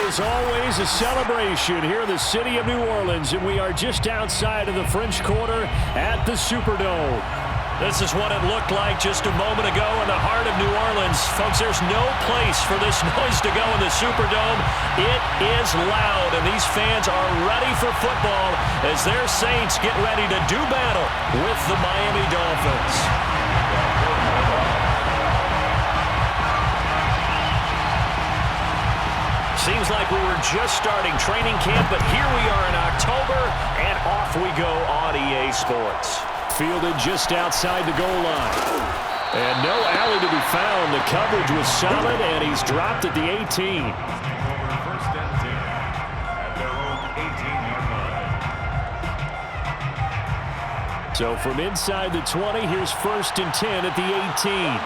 is always a celebration here in the city of New Orleans, and we are just outside of the French Quarter at the Superdome. This is what it looked like just a moment ago in the heart of New Orleans. Folks, there's no place for this noise to go in the Superdome. It is loud, and these fans are ready for football as their Saints get ready to do battle with the Miami Dolphins. Seems like we were just starting training camp, but here we are in October, and off we go on EA Sports. Fielded just outside the goal line. And no alley to be found. The coverage was solid, and he's dropped at the 18. First and 10 at their own 18-yard line. So from inside the 20, here's first and 10 at the 18.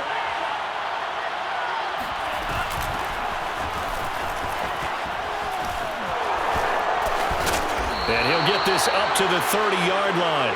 And he'll get this up to the 30-yard line.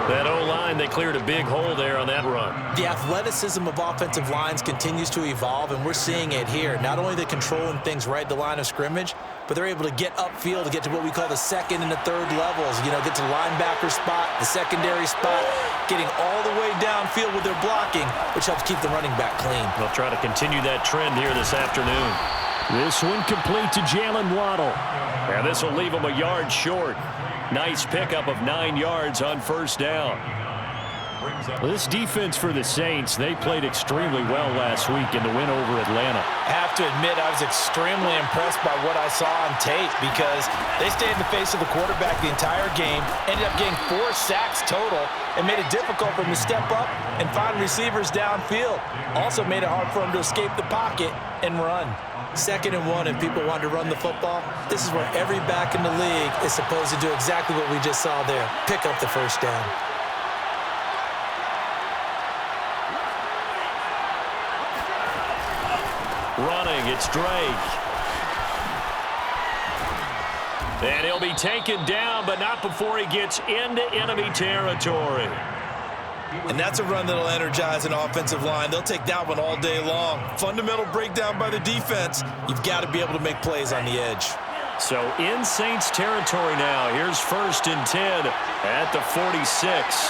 That O-line, they cleared a big hole there on that run. The athleticism of offensive lines continues to evolve, and we're seeing it here. Not only they're controlling things right at the line of scrimmage, but they're able to get upfield to get to what we call the second and the third levels. You know, get to the linebacker spot, the secondary spot, getting all the way downfield with their blocking, which helps keep the running back clean. They'll try to continue that trend here this afternoon. This one complete to Jalen Waddle. And this will leave him a yard short. Nice pickup of 9 yards on first down. Well, this defense for the Saints, they played extremely well last week in the win over Atlanta. I have to admit, I was extremely impressed by what I saw on tape because they stayed in the face of the quarterback the entire game, ended up getting 4 sacks total, and made it difficult for him to step up and find receivers downfield. Also made it hard for him to escape the pocket and run. 2nd and 1, and people want to run the football. This is where every back in the league is supposed to do exactly what we just saw there. Pick up the first down. Running, it's Drake. And he'll be taken down, but not before he gets into enemy territory. And that's a run that'll energize an offensive line. They'll take that one all day long. Fundamental breakdown by the defense. You've got to be able to make plays on the edge. So in Saints territory now. Here's first and 10 at the 46.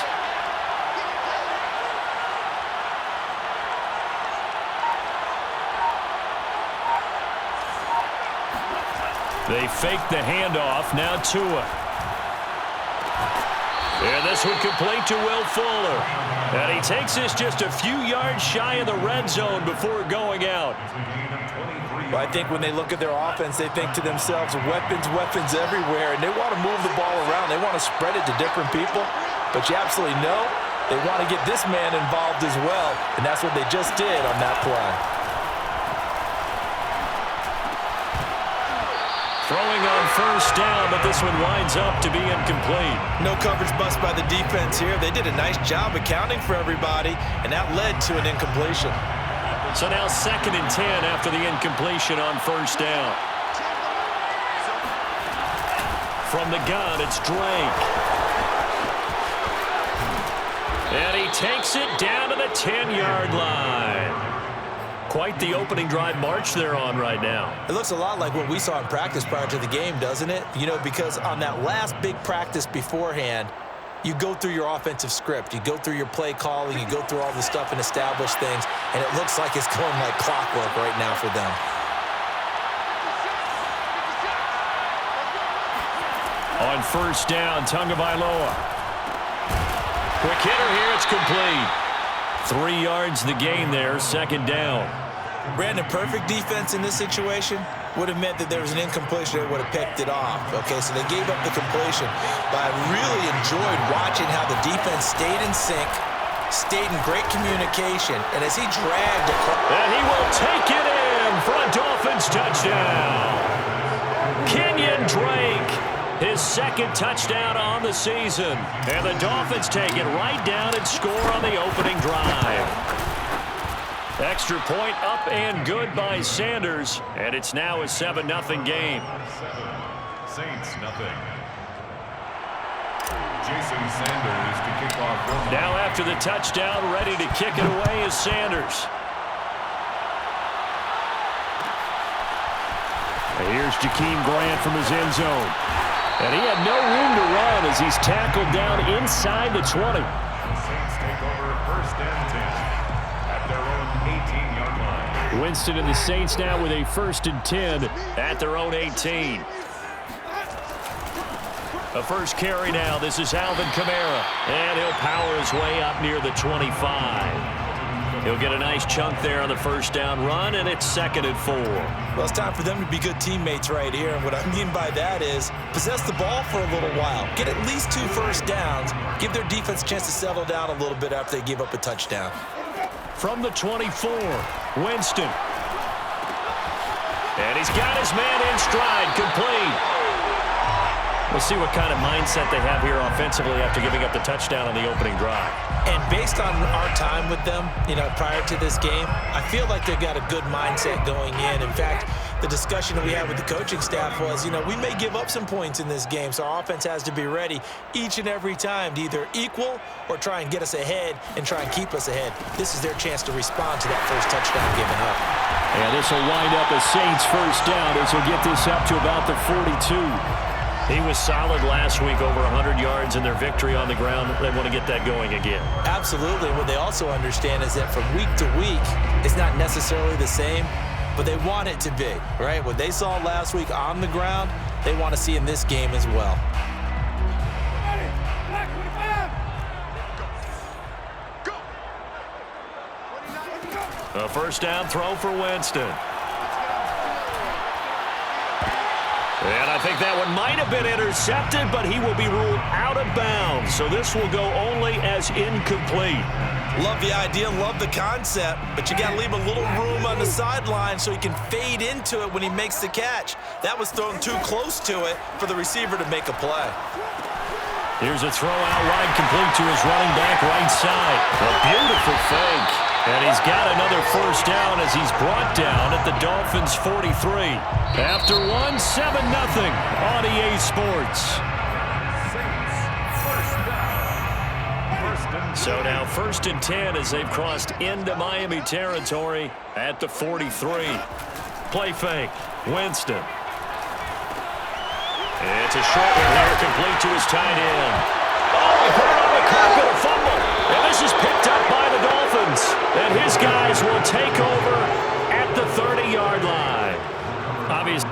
They fake the handoff. Now Tua. And this one complete to Will Fuller. And he takes this just a few yards shy of the red zone before going out. Well, I think when they look at their offense, they think to themselves, weapons, weapons everywhere, and they want to move the ball around. They want to spread it to different people. But you absolutely know they want to get this man involved as well, and that's what they just did on that play. Throwing on first down, but this one winds up to be incomplete. No coverage bust by the defense here. They did a nice job accounting for everybody, and that led to an incompletion. So now 2nd and 10 after the incompletion on first down. From the gun, it's Drake. And he takes it down to the 10-yard line. Quite the opening drive march they're on right now. It looks a lot like what we saw in practice prior to the game, doesn't it? You know, because on that last big practice beforehand, you go through your offensive script. You go through your play calling. You go through all the stuff and establish things. And it looks like it's going like clockwork right now for them. On first down, Tagovailoa. Quick hitter here, it's complete. 3 yards the gain there, 2nd down. Brandon, perfect defense in this situation would have meant that there was an incompletion that would have picked it off. Okay, so they gave up the completion. But I really enjoyed watching how the defense stayed in sync, stayed in great communication, and as he dragged across. And he will take it in for a Dolphins touchdown. Kenyon Drake, his 2nd touchdown on the season. And the Dolphins take it right down and score on the opening drive. Extra point up and good by Sanders, and it's now a 7-0 game. Saints, nothing. Jason Sanders to kick off. Now after the touchdown, ready to kick it away is Sanders. Here's Jakeem Grant from his end zone. And he had no room to run as he's tackled down inside the 20. The Saints take over first and 10 at their own 18-yard line. Winston and the Saints now with a 1st and 10 at their own 18. A first carry now. This is Alvin Kamara. And he'll power his way up near the 25. He'll get a nice chunk there on the first down run, and it's 2nd and 4. Well, it's time for them to be good teammates right here. And what I mean by that is possess the ball for a little while. Get at least 2 first downs. Give their defense a chance to settle down a little bit after they give up a touchdown. From the 24, Winston. And he's got his man in stride, complete. We'll see what kind of mindset they have here offensively after giving up the touchdown on the opening drive. And based on our time with them, prior to this game, I feel like they've got a good mindset going in. In fact, the discussion that we had with the coaching staff was, we may give up some points in this game, so our offense has to be ready each and every time to either equal or try and get us ahead and try and keep us ahead. This is their chance to respond to that first touchdown given up. And this will wind up a Saints first down as he'll get this up to about the 42. He was solid last week, over 100 yards in their victory on the ground. They want to get that going again. Absolutely. What they also understand is that from week to week, it's not necessarily the same, but they want it to be, right? What they saw last week on the ground, they want to see in this game as well. A first down throw for Winston. And I think that one might have been intercepted, but he will be ruled out of bounds. So this will go only as incomplete. Love the idea, love the concept, but you got to leave a little room on the sideline so he can fade into it when he makes the catch. That was thrown too close to it for the receiver to make a play. Here's a throw out wide, complete to his running back right side. A beautiful fake. And he's got another first down as he's brought down at the Dolphins' 43. After 1, 7-0 on EA Sports. So now 1st and 10 as they've crossed into Miami territory at the 43. Play fake. Winston. It's a short one here, complete to his tight end. Oh, he put it on the carpet, a fumble. And this is picked up by the Dolphins. And his guys will take over at the 30-yard line. Obviously.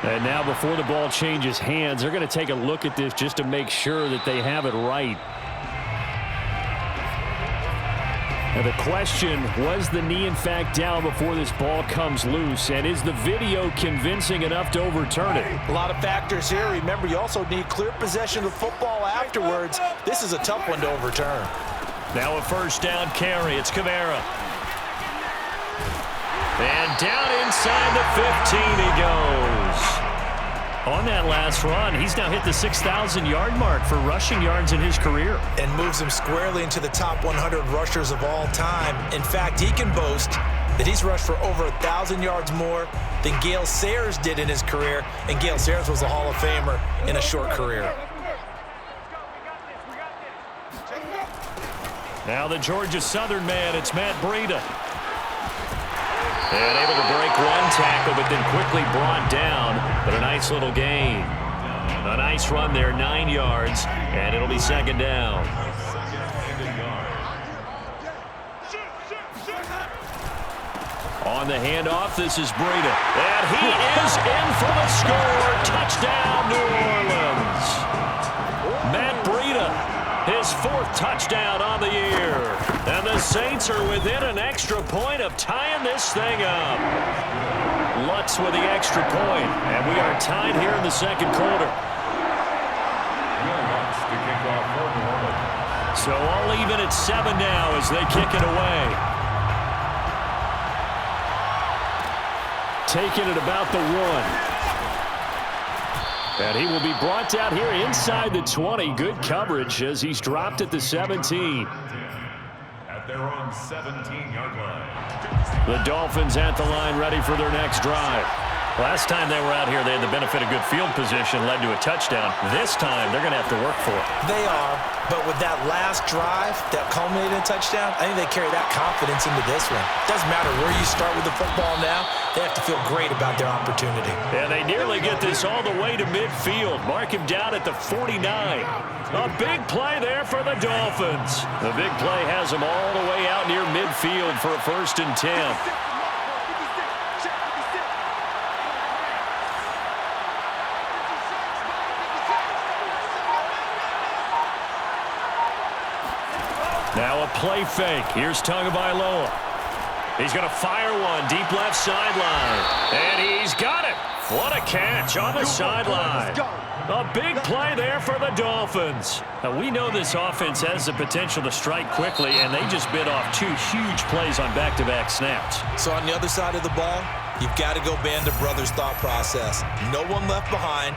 And now before the ball changes hands, they're going to take a look at this just to make sure that they have it right. Now the question, was the knee in fact down before this ball comes loose? And is the video convincing enough to overturn it? A lot of factors here. Remember, you also need clear possession of the football afterwards. This is a tough one to overturn. Now a first down carry. It's Kamara. And down inside the 15 he goes. On that last run, he's now hit the 6,000-yard mark for rushing yards in his career. And moves him squarely into the top 100 rushers of all time. In fact, he can boast that he's rushed for over 1,000 yards more than Gale Sayers did in his career. And Gale Sayers was a Hall of Famer in a short career. Now the Georgia Southern man, it's Matt Breida. And able to break one tackle, but then quickly brought down. But a nice little gain. A nice run there, 9 yards, and it'll be 2nd down. On the handoff, this is Breida. And he is in for the score. Touchdown, New Orleans. Matt Breida, his 4th touchdown on the year. And the Saints are within an extra point of tying this thing up. Lutz with the extra point, and we are tied here in the 2nd quarter. So all even at 7 now as they kick it away. Taking it about the 1. And he will be brought down here inside the 20. Good coverage as he's dropped at the 17. At their own 17-yard line. The Dolphins at the line ready for their next drive. Last time they were out here, they had the benefit of good field position, led to a touchdown. This time, they're going to have to work for it. They are, but with that last drive that culminated in a touchdown, I think they carry that confidence into this one. Doesn't matter where you start with the football now, they have to feel great about their opportunity. And they nearly get this all the way to midfield. Mark him down at the 49. A big play there for the Dolphins. The big play has them all the way out near midfield for a 1st and 10. Now a play fake. Here's Tagovailoa. He's going to fire one deep left sideline. And he's got it. What a catch on the sideline. A big play there for the Dolphins. Now, we know this offense has the potential to strike quickly, and they just bit off 2 huge plays on back-to-back snaps. So on the other side of the ball, you've got to go band of brothers thought process. No one left behind.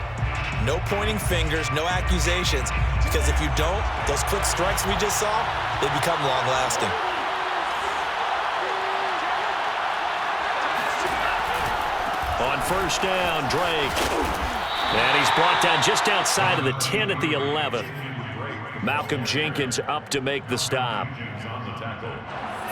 No pointing fingers, no accusations, because if you don't, those quick strikes we just saw, they become long-lasting. On 1st down, Drake. And he's brought down just outside of the 10 at the 11. Malcolm Jenkins up to make the stop.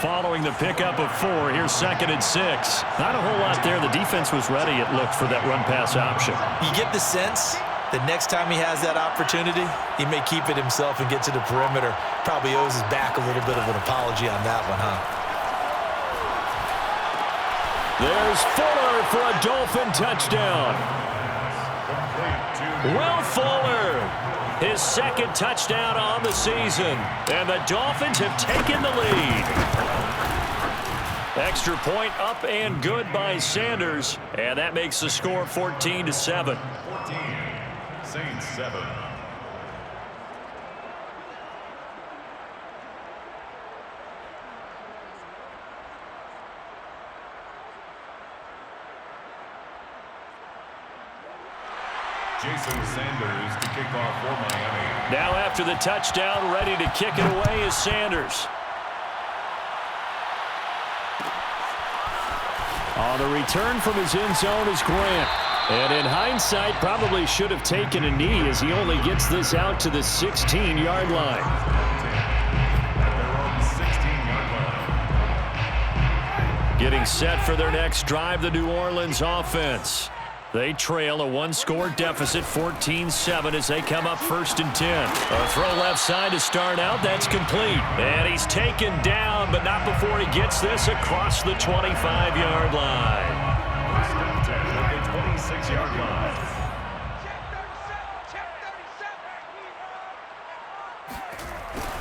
Following the pickup of 4, here's 2nd and 6. Not a whole lot there. The defense was ready, it looked, for that run-pass option. You get the sense that next time he has that opportunity, he may keep it himself and get to the perimeter. Probably owes his back a little bit of an apology on that one, huh? There's Fuller for a Dolphin touchdown. Will Fuller, his 2nd touchdown on the season. And the Dolphins have taken the lead. Extra point up and good by Sanders. And that makes the score 14-7. 14, Saints 7. Jason Sanders to kick off for Miami. Now after the touchdown, ready to kick it away is Sanders. On the return from his end zone is Grant. And in hindsight, probably should have taken a knee as he only gets this out to the 16-yard line. At their own 16-yard line. Getting set for their next drive, the New Orleans offense. They trail a 1-score deficit, 14-7, as they come up 1st and 10. A throw left side to start out. That's complete. And he's taken down, but not before he gets this across the 25-yard line. 1st and 10 at the 26-yard line.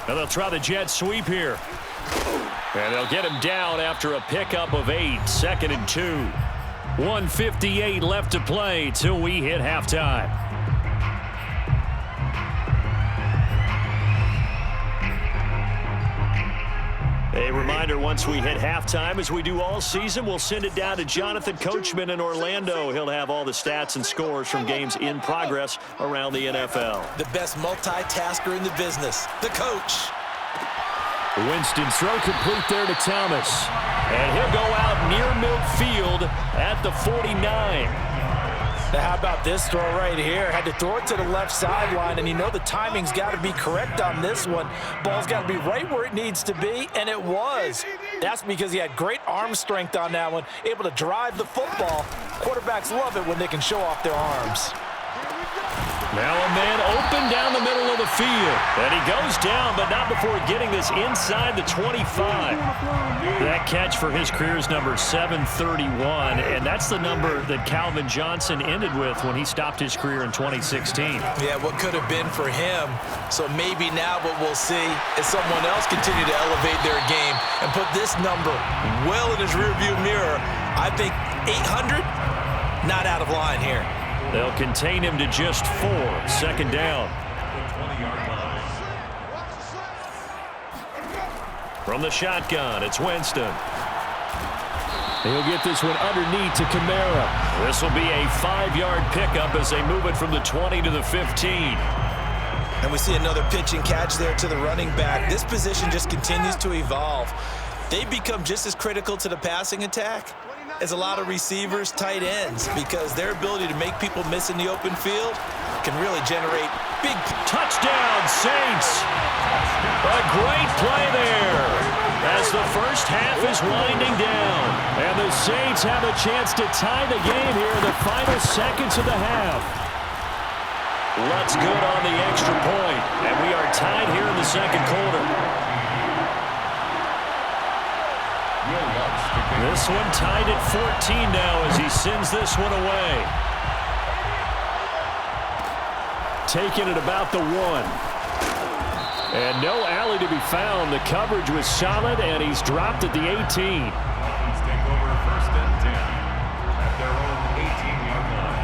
Now they'll try the jet sweep here. And they'll get him down after a pickup of 8, 2nd and 2. 1:58 left to play till we hit halftime. A reminder, once we hit halftime, as we do all season, we'll send it down to Jonathan Coachman in Orlando. He'll have all the stats and scores from games in progress around the NFL. The best multitasker in the business, the coach. Winston throw complete there to Thomas. And he'll go out near midfield at the 49. Now how about this throw right here? Had to throw it to the left sideline, and you know the timing's got to be correct on this one. Ball's got to be right where it needs to be, and it was. That's because he had great arm strength on that one, able to drive the football. Quarterbacks love it when they can show off their arms. Now a man open down the middle of the field. And he goes down, but not before getting this inside the 25. That catch for his career is number 731, and that's the number that Calvin Johnson ended with when he stopped his career in 2016. Yeah, what could have been for him. So maybe now what we'll see is someone else continue to elevate their game and put this number well in his rearview mirror. I think 800, not out of line here. They'll contain him to just 4, 2nd down. From the shotgun, it's Winston. He'll get this one underneath to Kamara. This will be a 5-yard pickup as they move it from the 20 to the 15. And we see another pitch and catch there to the running back. This position just continues to evolve. They become just as critical to the passing attack is a lot of receivers, tight ends, because their ability to make people miss in the open field can really generate big touchdown, Saints. A great play there as the first half is winding down. And the Saints have a chance to tie the game here in the final seconds of the half. Looks good on the extra point, and we are tied here in the second quarter. This one tied at 14 now as he sends this one away. Taking it about the 1. And no alley to be found. The coverage was solid, and he's dropped at the 18. Dolphins take over 1st and 10 at their own 18-yard line.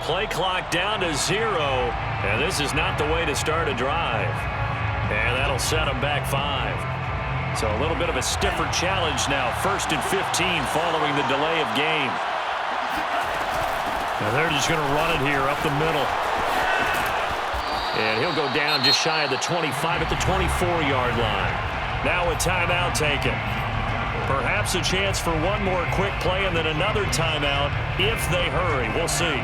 Play clock down to 0, and this is not the way to start a drive. And that'll set them back 5. So a little bit of a stiffer challenge now. 1st and 15 following the delay of game. And they're just going to run it here up the middle. And he'll go down just shy of the 25 at the 24-yard line. Now a timeout taken. Perhaps a chance for one more quick play and then another timeout if they hurry. We'll see.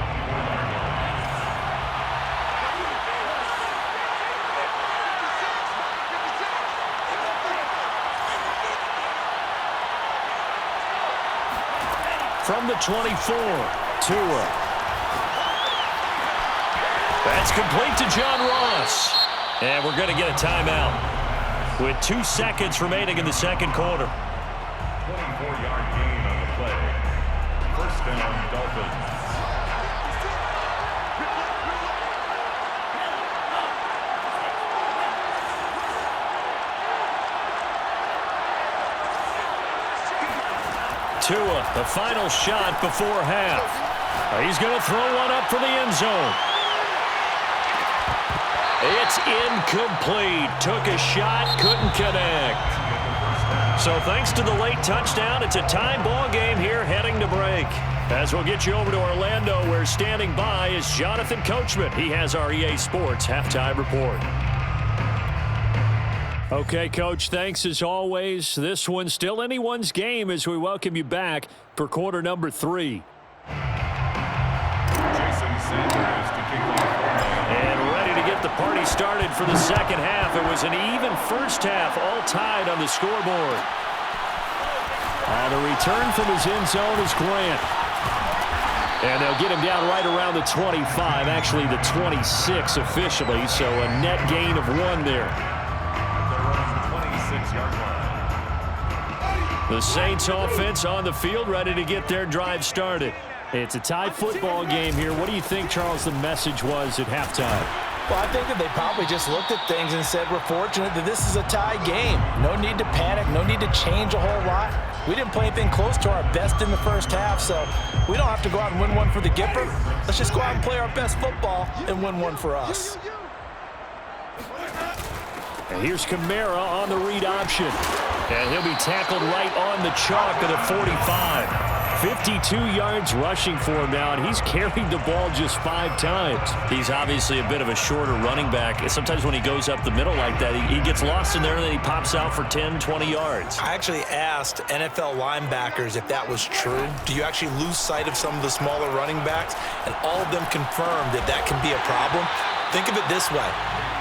From the 24, Tua. That's complete to John Ross. And we're going to get a timeout with 2 seconds remaining in the second quarter. 24-yard gain on the play. 1st down, Dolphins. Tua, the final shot before half. He's going to throw one up for the end zone. It's incomplete. Took a shot, couldn't connect. So thanks to the late touchdown, it's a tie ball game here heading to break. As we'll get you over to Orlando, where standing by is Jonathan Coachman. He has our EA Sports halftime report. Okay, Coach, thanks as always. This one's still anyone's game as we welcome you back for quarter number 3. And ready to get the party started for the second half. It was an even first half, all tied on the scoreboard. The return from his end zone is Grant. And they'll get him down right around the 25, actually the 26 officially, so a net gain of 1 there. The Saints offense on the field, ready to get their drive started. It's a tie football game here. What do you think, Charles, the message was at halftime? Well, I think that they probably just looked at things and said, we're fortunate that this is a tie game. No need to panic. No need to change a whole lot. We didn't play anything close to our best in the first half, so we don't have to go out and win one for the Gipper. Let's just go out and play our best football and win one for us. And here's Kamara on the read option. And he'll be tackled right on the chalk of the 45. 52 yards rushing for him now, and he's carried the ball just 5 times. He's obviously a bit of a shorter running back. Sometimes when he goes up the middle like that, he gets lost in there, and then he pops out for 10, 20 yards. I actually asked NFL linebackers if that was true. Do you actually lose sight of some of the smaller running backs? And all of them confirmed that that can be a problem. Think of it this way.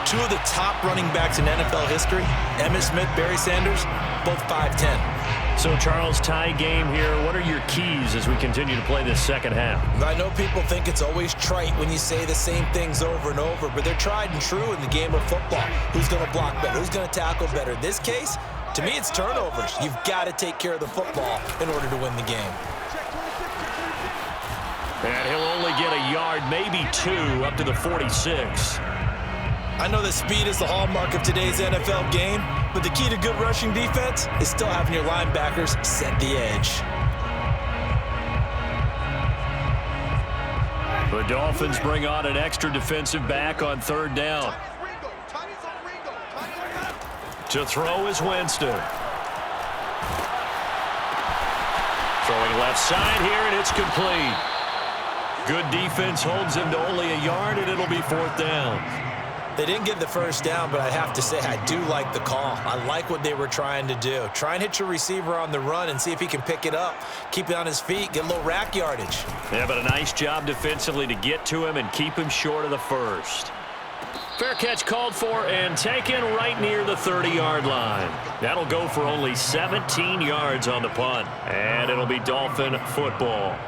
2 of the top running backs in NFL history, Emmitt Smith, Barry Sanders, both 5'10". So, Charles, tie game here. What are your keys as we continue to play this second half? I know people think it's always trite when you say the same things over and over, but they're tried and true in the game of football. Who's going to block better? Who's going to tackle better? In this case, to me, it's turnovers. You've got to take care of the football in order to win the game. And he'll only get a yard, maybe 2, up to the 46. I know that speed is the hallmark of today's NFL game, but the key to good rushing defense is still having your linebackers set the edge. The Dolphins bring on an extra defensive back on 3rd down. To throw is Winston. Throwing left side here, and it's complete. Good defense holds him to only a yard, and it'll be 4th down. They didn't get the first down, but I have to say I do like the call. I like what they were trying to do. Try and hit your receiver on the run and see if he can pick it up, keep it on his feet, get a little rack yardage. Yeah, but a nice job defensively to get to him and keep him short of the first. Fair catch called for and taken right near the 30-yard line. That'll go for only 17 yards on the punt, and it'll be Dolphin football.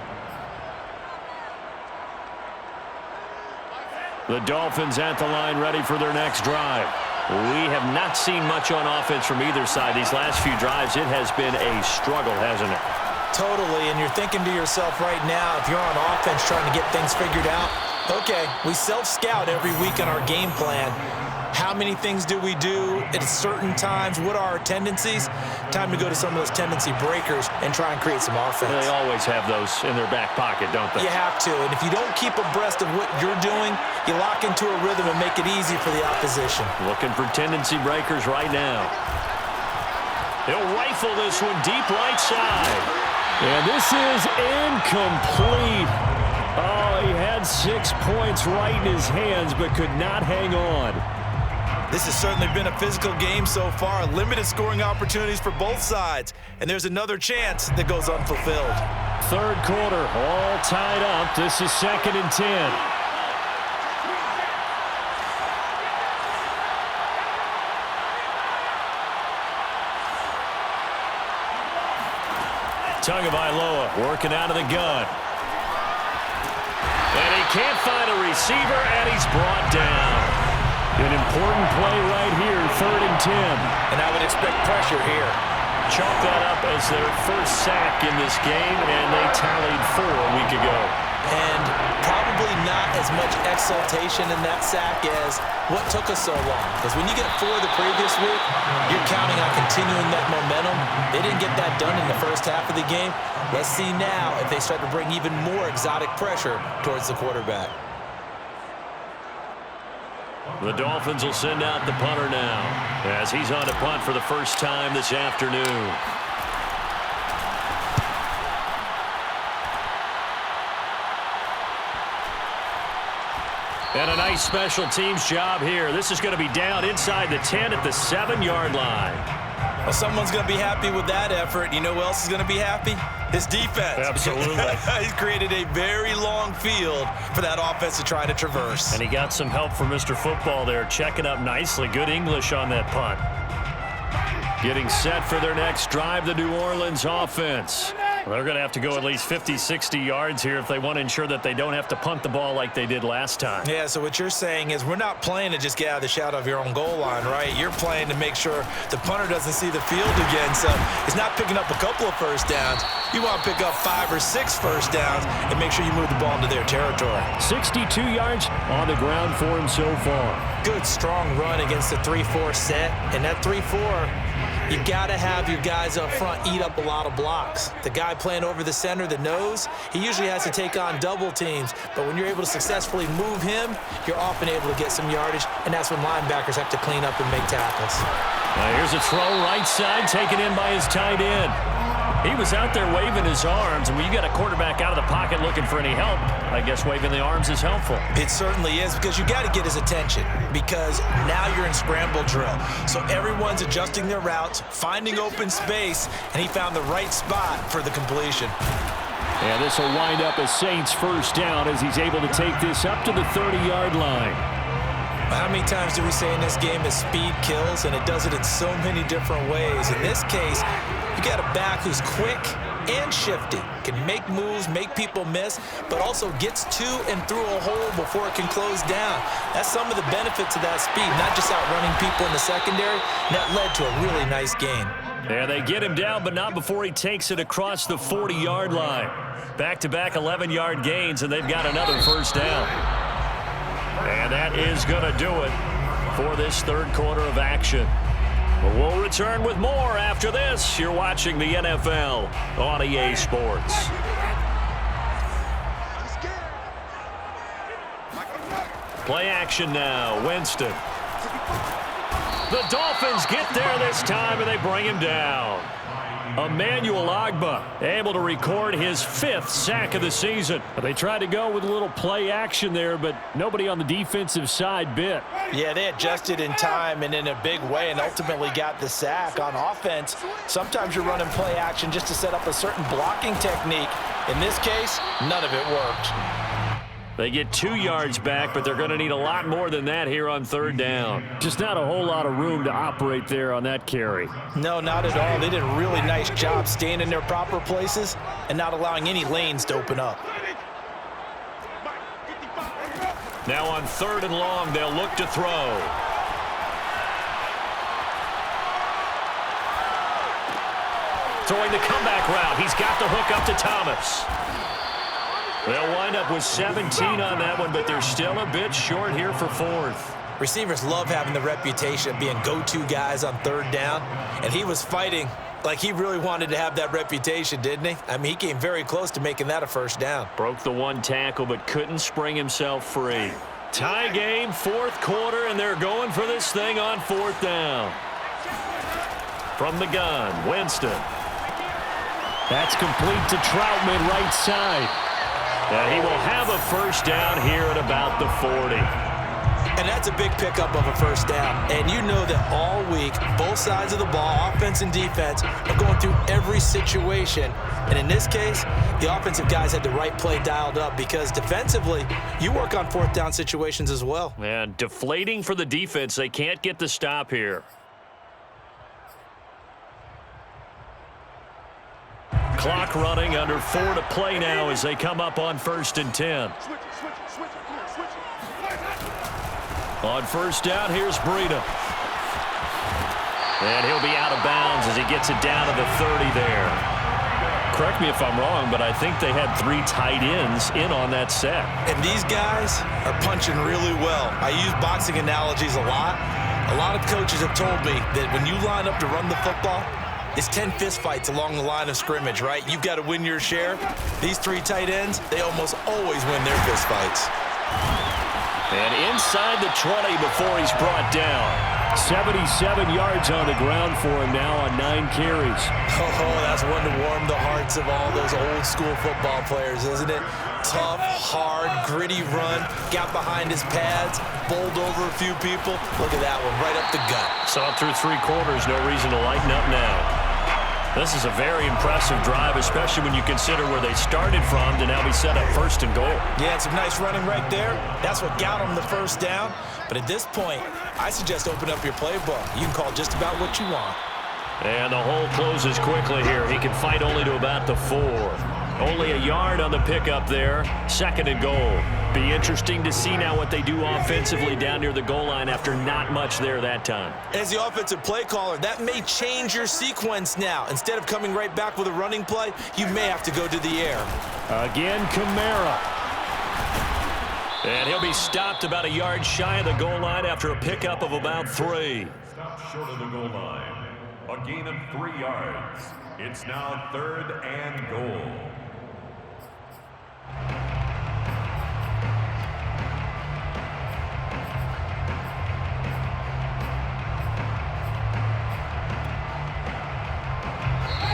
The Dolphins at the line ready for their next drive. We have not seen much on offense from either side. These last few drives, it has been a struggle, hasn't it? Totally, and you're thinking to yourself right now, if you're on offense trying to get things figured out, okay, we self-scout every week on our game plan. How many things do we do at certain times? What are our tendencies? Time to go to some of those tendency breakers and try and create some offense. They always have those in their back pocket, don't they? You have to, and if you don't keep abreast of what you're doing, you lock into a rhythm and make it easy for the opposition. Looking for tendency breakers right now. He'll rifle this one deep right side. And this is incomplete. Oh, he had 6 points right in his hands, but could not hang on. This has certainly been a physical game so far. Limited scoring opportunities for both sides. And there's another chance that goes unfulfilled. 3rd quarter, all tied up. This is 2nd and 10. Tagovailoa working out of the gun. And he can't find a receiver, and he's brought down. An important play right here, 3rd and 10. And I would expect pressure here. Chalk that up as their first sack in this game, and they tallied 4 a week ago. And probably not as much exultation in that sack as what took us so long. Because when you get 4 the previous week, you're counting on continuing that momentum. They didn't get that done in the first half of the game. Let's see now if they start to bring even more exotic pressure towards the quarterback. The Dolphins will send out the punter now as he's on to punt for the first time this afternoon. And a nice special teams job here. This is going to be down inside the 10 at the 7-yard line. Well, someone's going to be happy with that effort. You know who else is going to be happy? His defense. Absolutely. He's created a very long field for that offense to try to traverse. And he got some help from Mr. Football there, checking up nicely. Good English on that punt. Getting set for their next drive, the New Orleans offense. They're going to have to go at least 50, 60 yards here if they want to ensure that they don't have to punt the ball like they did last time. Yeah, so what you're saying is we're not playing to just get out of the shadow of your own goal line, right? You're playing to make sure the punter doesn't see the field again. So he's not picking up a couple of first downs. You want to pick up 5 or 6 first downs and make sure you move the ball into their territory. 62 yards on the ground for him so far. Good, strong run against the 3-4 set. And that 3-4, you got to have your guys up front eat up a lot of blocks. The guy playing over the center, the nose, he usually has to take on double teams. But when you're able to successfully move him, you're often able to get some yardage, and that's when linebackers have to clean up and make tackles. Now here's a throw right side, taken in by his tight end. He was out there waving his arms, and when you got a quarterback out of the pocket looking for any help, I guess waving the arms is helpful. It certainly is, because you got to get his attention, because now you're in scramble drill. So everyone's adjusting their routes, finding open space, and he found the right spot for the completion. And this will wind up a Saints first down as he's able to take this up to the 30-yard line. How many times do we say in this game that speed kills, and it does it in so many different ways? In this case, you got a back who's quick and shifty, can make moves, make people miss, but also gets to and through a hole before it can close down. That's some of the benefits of that speed, not just outrunning people in the secondary, and that led to a really nice gain. Yeah, they get him down, but not before he takes it across the 40-yard line. Back-to-back 11-yard gains, and they've got another first down. And that is going to do it for this third quarter of action. But we'll return with more after this. You're watching the NFL on EA Sports. Play action now. Winston. The Dolphins get there this time, and they bring him down. Emmanuel Ogbah able to record his 5th sack of the season. They tried to go with a little play action there, but nobody on the defensive side bit. Yeah, they adjusted in time and in a big way and ultimately got the sack. On offense, sometimes you're running play action just to set up a certain blocking technique. In this case, none of it worked. They get 2 yards back, but they're going to need a lot more than that here on third down. Just not a whole lot of room to operate there on that carry. No, not at all. They did a really nice job staying in their proper places and not allowing any lanes to open up. Now on 3rd and long, they'll look to throw. Throwing the comeback route. He's got the hook up to Thomas. They'll wind up with 17 on that one, but they're still a bit short here for 4th. Receivers love having the reputation of being go-to guys on 3rd down, and he was fighting like he really wanted to have that reputation, didn't he? I mean, he came very close to making that a first down. Broke the 1 tackle, but couldn't spring himself free. Tie game, 4th quarter, and they're going for this thing on 4th down. From the gun, Winston. That's complete to Troutman right side. And he will have a first down here at about the 40. And that's a big pickup of a first down. And you know that all week, both sides of the ball, offense and defense, are going through every situation. And in this case, the offensive guys had the right play dialed up because defensively, you work on 4th down situations as well. And deflating for the defense. They can't get the stop here. Clock running, under 4 to play now as they come up on 1st and 10. On 1st down, here's Breida. And he'll be out of bounds as he gets it down to the 30 there. Correct me if I'm wrong, but I think they had 3 tight ends in on that set. And these guys are punching really well. I use boxing analogies a lot. A lot of coaches have told me that when you line up to run the football, it's 10 fistfights along the line of scrimmage, right? You've got to win your share. These 3 tight ends, they almost always win their fistfights. And inside the 20 before he's brought down. 77 yards on the ground for him now on 9 carries. Oh, that's one to warm the hearts of all those old school football players, isn't it? Tough, hard, gritty run, got behind his pads, bowled over a few people. Look at that one, right up the gut. Saw it through 3 quarters, no reason to lighten up now. This is a very impressive drive, especially when you consider where they started from to now be set up 1st and goal. Yeah, some nice running right there. That's what got them the first down. But at this point, I suggest open up your playbook. You can call just about what you want. And the hole closes quickly here. He can fight only to about the 4. Only a yard on the pickup there. 2nd and goal. Be interesting to see now what they do offensively down near the goal line after not much there that time. As the offensive play caller, that may change your sequence now. Instead of coming right back with a running play, you may have to go to the air. Again, Kamara. And he'll be stopped about a yard shy of the goal line after a pickup of about 3. Stopped short of the goal line. A gain of 3 yards. It's now 3rd and goal.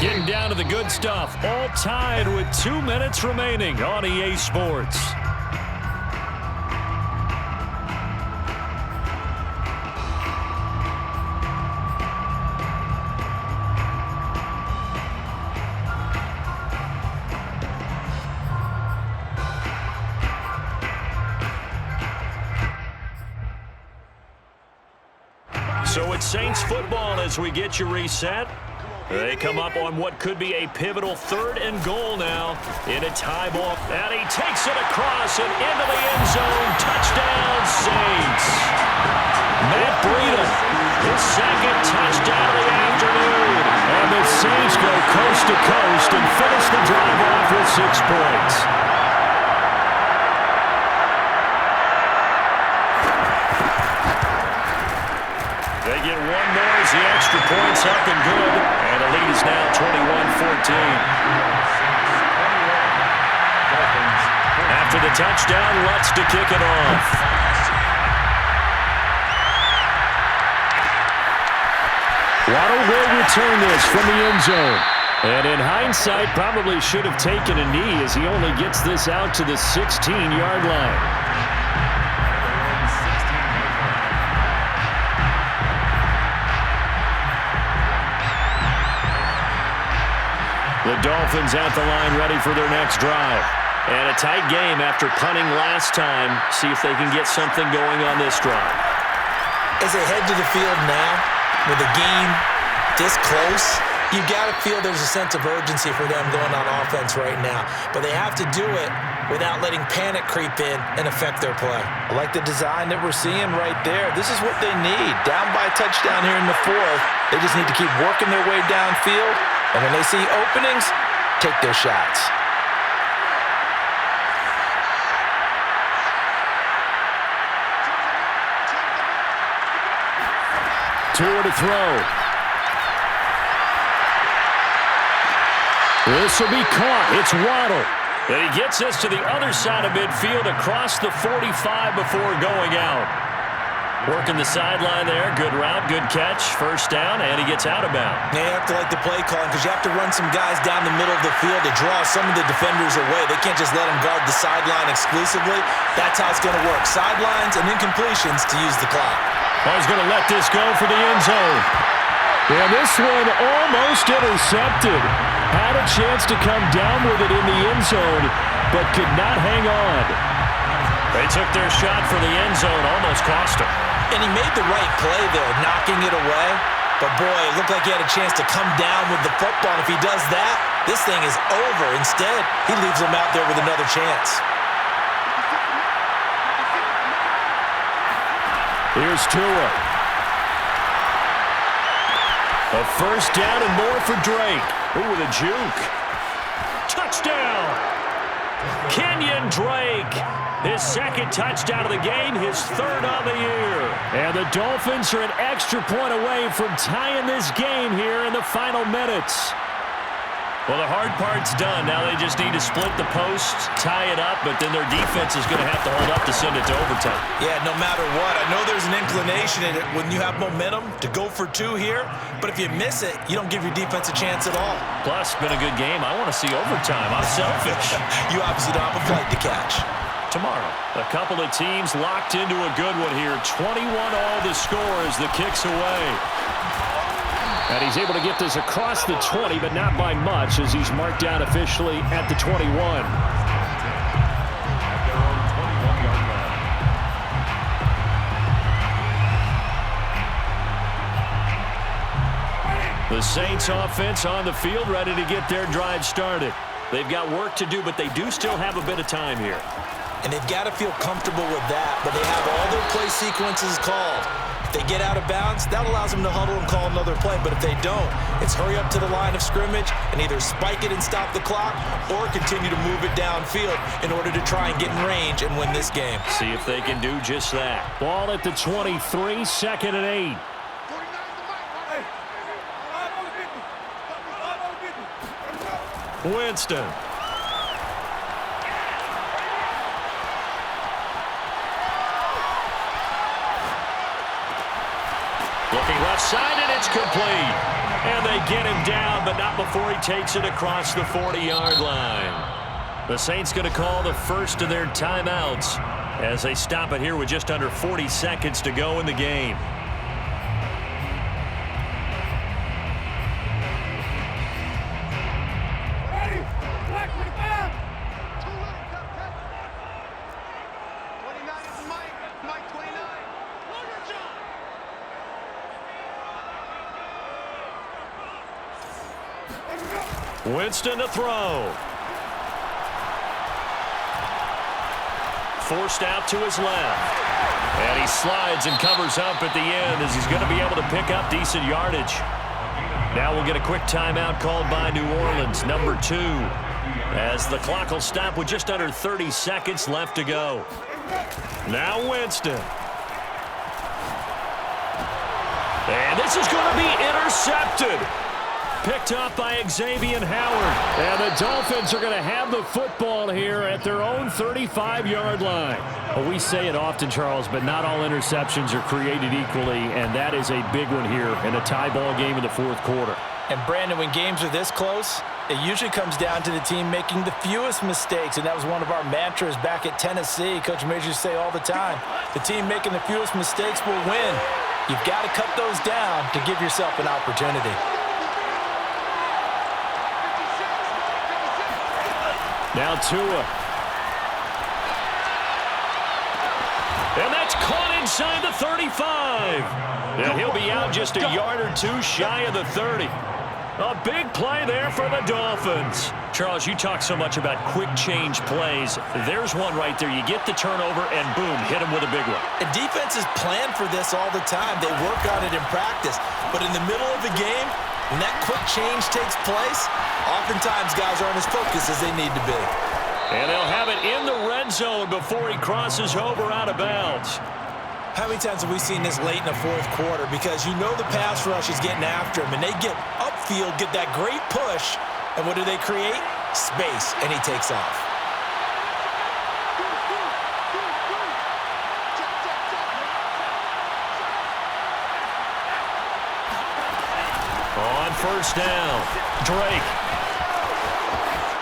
Getting down to the good stuff. All tied with 2 minutes remaining on EA Sports. So it's Saints football as we get you reset. They come up on what could be a pivotal 3rd and goal now in a tie ball. And he takes it across and into the end zone. Touchdown, Saints. Matt Breida, his 2nd touchdown of the afternoon. And the Saints go coast to coast and finish the drive off with 6 points. They get 1 more as the extra point's up and good. And the lead is now 21-14. After the touchdown, Lutz to kick it off. Waddle will return this from the end zone. And in hindsight, probably should have taken a knee as he only gets this out to the 16-yard line. The Dolphins at the line ready for their next drive. And a tight game after punting last time. See if they can get something going on this drive. As they head to the field now, with the game this close, you got to feel there's a sense of urgency for them going on offense right now. But they have to do it without letting panic creep in and affect their play. I like the design that we're seeing right there. This is what they need. Down by a touchdown here in the 4th. They just need to keep working their way downfield. And when they see openings, take their shots. Tua to throw. This will be caught. It's Waddle. And he gets us to the other side of midfield across the 45 before going out. Working the sideline there. Good route, good catch. First down, and he gets out of bounds. Now you have to like the play calling because you have to run some guys down the middle of the field to draw some of the defenders away. They can't just let them guard the sideline exclusively. That's how it's going to work. Sidelines and incompletions to use the clock. Oh, he's going to let this go for the end zone. And this one almost intercepted. Had a chance to come down with it in the end zone, but could not hang on. They took their shot for the end zone, almost cost him. And he made the right play there, knocking it away. But, boy, it looked like he had a chance to come down with the football. And if he does that, this thing is over. Instead, he leaves him out there with another chance. Here's Tua. A first down and more for Drake. Ooh, with a juke. Touchdown! Kenyon Drake. His 2nd touchdown of the game, his 3rd of the year. And the Dolphins are an extra point away from tying this game here in the final minutes. Well, the hard part's done. Now they just need to split the post, tie it up, but then their defense is going to have to hold up to send it to overtime. Yeah, no matter what. I know there's an inclination in it when you have momentum to go for 2 here, but if you miss it, you don't give your defense a chance at all. Plus, been a good game. I want to see overtime. I'm selfish. You obviously don't have a flight to catch. Tomorrow, a couple of teams locked into a good one here. 21 all the score as the kick's away. And he's able to get this across the 20, but not by much as he's marked down officially at the 21. The Saints offense on the field, ready to get their drive started. They've got work to do, but they do still have a bit of time here. And they've got to feel comfortable with that, but they have all their play sequences called. If they get out of bounds, that allows them to huddle and call another play. But if they don't, it's hurry up to the line of scrimmage and either spike it and stop the clock or continue to move it downfield in order to try and get in range and win this game. See if they can do just that. Ball at the 23, 2nd and 8. Winston. Looking left side, and it's complete. And they get him down, but not before he takes it across the 40-yard line. The Saints going to call the first of their timeouts as they stop it here with just under 40 seconds to go in the game. Winston to throw. Forced out to his left. And he slides and covers up at the end as he's going to be able to pick up decent yardage. Now we'll get a quick timeout called by New Orleans, number 2, as the clock will stop with just under 30 seconds left to go. Now Winston. And this is going to be intercepted. Picked up by Xavier Howard. And the Dolphins are going to have the football here at their own 35-yard line. Well, we say it often, Charles, but not all interceptions are created equally, and that is a big one here in a tie ball game in the 4th quarter. And, Brandon, when games are this close, it usually comes down to the team making the fewest mistakes, and that was one of our mantras back at Tennessee. Coach Major used to say all the time, the team making the fewest mistakes will win. You've got to cut those down to give yourself an opportunity. Now Tua. And that's caught inside the 35. And he'll be out just a yard or two shy of the 30. A big play there for the Dolphins. Charles, you talk so much about quick change plays. There's one right there. You get the turnover and boom, hit him with a big one. And defenses plan for this all the time. They work on it in practice. But in the middle of the game, when that quick change takes place, oftentimes guys aren't as focused as they need to be. And they'll have it in the red zone before he crosses over out of bounds. How many times have we seen this late in the 4th quarter? Because you know the pass rush is getting after him, and they get upfield, get that great push, and what do they create? Space, and he takes off. On first down, Drake.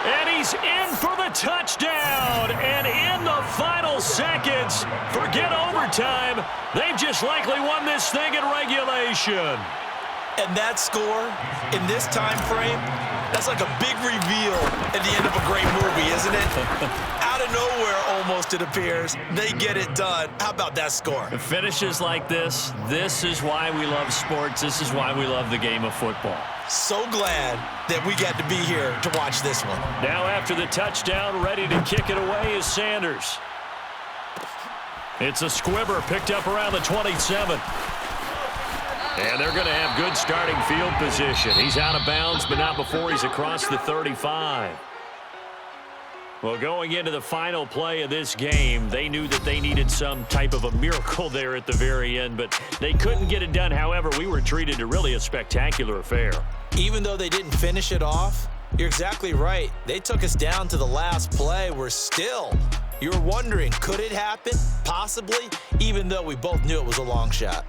And he's in for the touchdown. And in the final seconds, forget overtime. They've just likely won this thing in regulation. And that score, in this time frame, that's like a big reveal at the end of a great movie, isn't it? Out of nowhere, almost, it appears. They get it done. How about that score? The finishes like this is why we love sports. This is why we love the game of football. So glad that we got to be here to watch this one. Now after the touchdown, ready to kick it away is Sanders. It's a squibber picked up around the 27. And they're going to have good starting field position. He's out of bounds, but not before he's across the 35. Well, going into the final play of this game, they knew that they needed some type of a miracle there at the very end, but they couldn't get it done. However, we were treated to really a spectacular affair. Even though they didn't finish it off, you're exactly right. They took us down to the last play. We're still, you were wondering, could it happen? Possibly, even though we both knew it was a long shot.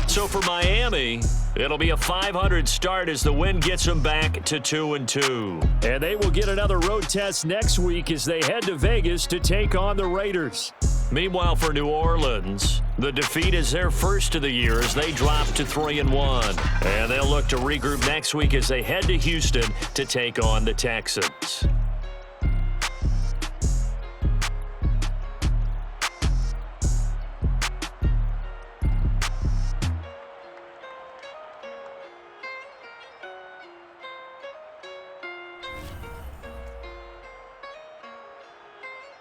So for Miami, it'll be a 500 start as the win gets them back to 2-2. And they will get another road test next week as they head to Vegas to take on the Raiders. Meanwhile, for New Orleans, the defeat is their first of the year as they drop to 3-1. And they'll look to regroup next week as they head to Houston to take on the Texans.